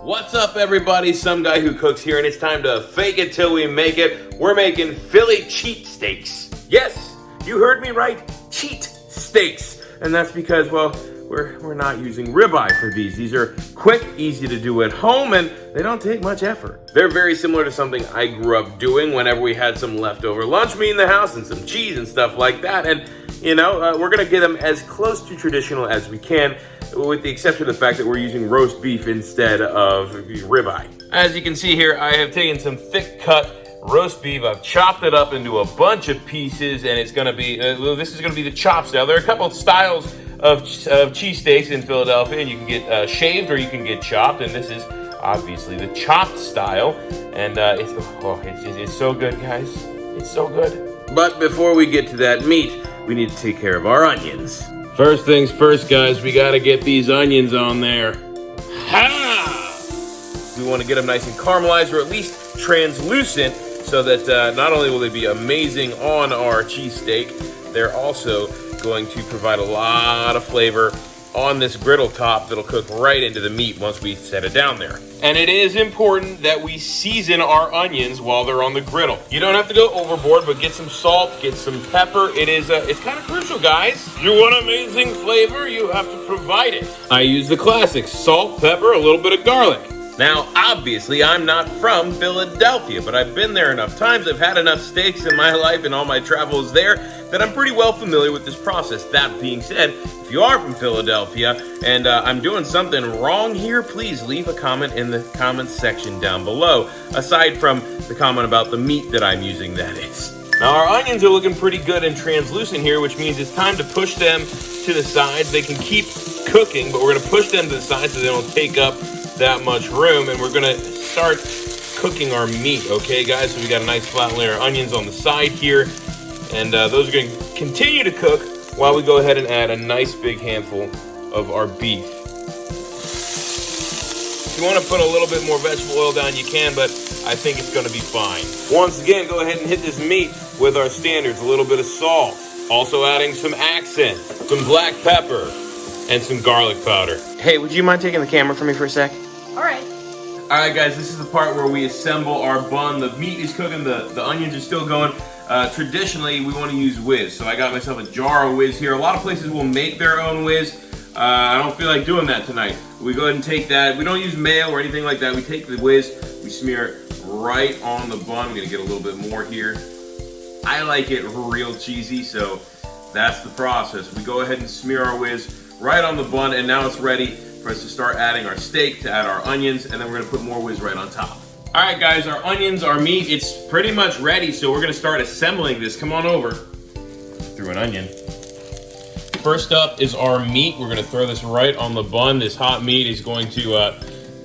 What's up, everybody? Some guy who cooks here, and it's time to fake it till we make it. We're making Philly cheat steaks. Yes, you heard me right, cheat steaks. And that's because, well, we're not using ribeye for these. These are quick, easy to do at home, and they don't take much effort. They're very similar to something I grew up doing whenever we had some leftover lunch meat in the house and some cheese and stuff like that. And, you know, we're gonna get them as close to traditional as we can, with the exception of the fact that we're using roast beef instead of ribeye. As you can see here, I have taken some thick cut roast beef. I've chopped it up into a bunch of pieces, and it's gonna be, this is gonna be the chop style. There are a couple of styles of cheesesteaks in Philadelphia, and you can get shaved or you can get chopped, and this is obviously the chopped style, and it's so good, guys. It's so good. But before we get to that meat, we need to take care of our onions. First things first, guys, we gotta get these onions on there. Ha! We wanna get them nice and caramelized, or at least translucent, so that not only will they be amazing on our cheesesteak, they're also going to provide a lot of flavor on this griddle top that'll cook right into the meat once we set it down there. And it is important that we season our onions while they're on the griddle. You don't have to go overboard, but get some salt, get some pepper. It's kind of crucial, guys. You want amazing flavor, you have to provide it. I use the classics: salt, pepper, a little bit of garlic. Now, obviously, I'm not from Philadelphia, but I've been there enough times. I've had enough steaks in my life and all my travels there that I'm pretty well familiar with this process. That being said, if you are from Philadelphia and I'm doing something wrong here, please leave a comment in the comments section down below, aside from the comment about the meat that I'm using, that is. Now, our onions are looking pretty good and translucent here, which means it's time to push them to the sides. They can keep cooking, but we're gonna push them to the sides so they don't take up that much room, and we're gonna start cooking our meat, okay, guys? So we got a nice flat layer of onions on the side here, and those are gonna continue to cook while we go ahead and add a nice big handful of our beef. If you wanna put a little bit more vegetable oil down, you can, but I think it's gonna be fine. Once again, go ahead and hit this meat with our standards: a little bit of salt, also adding some accent, some black pepper, and some garlic powder. Hey, would you mind taking the camera for me for a sec? All right. All right, guys, this is the part where we assemble our bun. The meat is cooking, the onions are still going. Traditionally, we want to use whiz, so I got myself a jar of whiz here. A lot of places will make their own whiz. I don't feel like doing that tonight. We go ahead and take that. We don't use mayo or anything like that. We take the whiz, we smear it right on the bun. I'm gonna get a little bit more here. I like it real cheesy, so that's the process. We go ahead and smear our whiz right on the bun, and now it's ready for us to start adding our steak, to add our onions, and then we're gonna put more whiz right on top. All right, guys, our onions, our meat, it's pretty much ready, so we're gonna start assembling this. Come on over. Through an onion. First up is our meat. We're gonna throw this right on the bun. This hot meat is going to,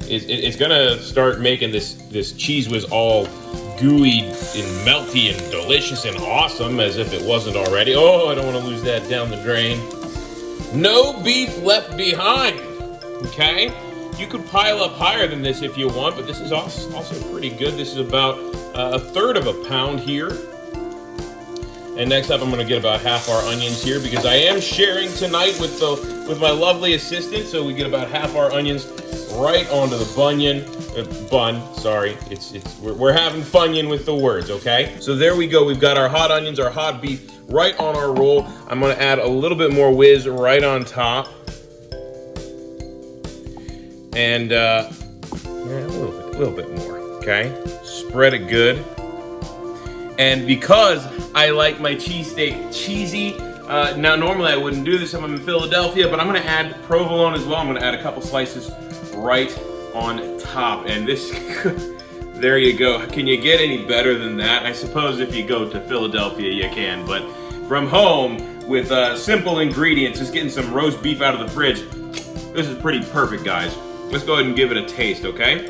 it's gonna start making this cheese whiz all gooey and melty and delicious and awesome, as if it wasn't already. Oh, I don't wanna lose that down the drain. No beef left behind, okay? You could pile up higher than this if you want, but this is also pretty good. This is about a third of a pound here. And next up, I'm gonna get about half our onions here, because I am sharing tonight with my lovely assistant, so we get about half our onions right onto the bun, sorry. We're having funyon with the words, okay? So there we go, we've got our hot onions, our hot beef, right on our roll. I'm gonna add a little bit more whiz right on top. And a little bit more, okay? Spread it good. And because I like my cheesesteak cheesy, now normally I wouldn't do this if I'm in Philadelphia, but I'm gonna add provolone as well. I'm gonna add a couple slices right on top. And this, there you go. Can you get any better than that? I suppose if you go to Philadelphia, you can, but from home with simple ingredients, just getting some roast beef out of the fridge, this is pretty perfect, guys. Let's go ahead and give it a taste, okay?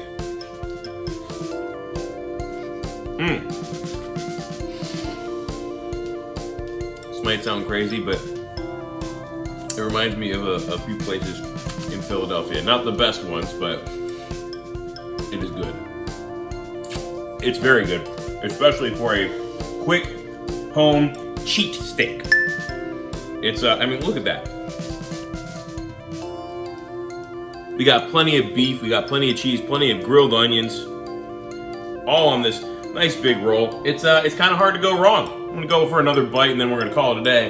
This might sound crazy, but it reminds me of a few places in Philadelphia. Not the best ones, but it is good. It's very good, especially for a quick home cheat steak. It's, I mean, look at that. We got plenty of beef, we got plenty of cheese, plenty of grilled onions, all on this nice big roll. It's kind of hard to go wrong. I'm gonna go for another bite and then we're gonna call it a day.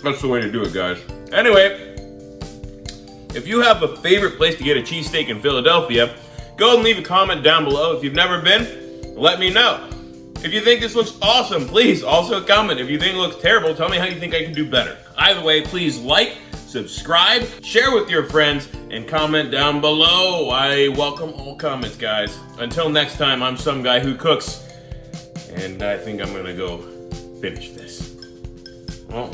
That's the way to do it, guys. Anyway, if you have a favorite place to get a cheesesteak in Philadelphia, go and leave a comment down below. If you've never been, let me know. If you think this looks awesome, please also comment. If you think it looks terrible, tell me how you think I can do better. Either way, please like, subscribe, share with your friends, and comment down below. I welcome all comments, guys. Until next time, I'm some guy who cooks, and I think I'm gonna go finish this. Well,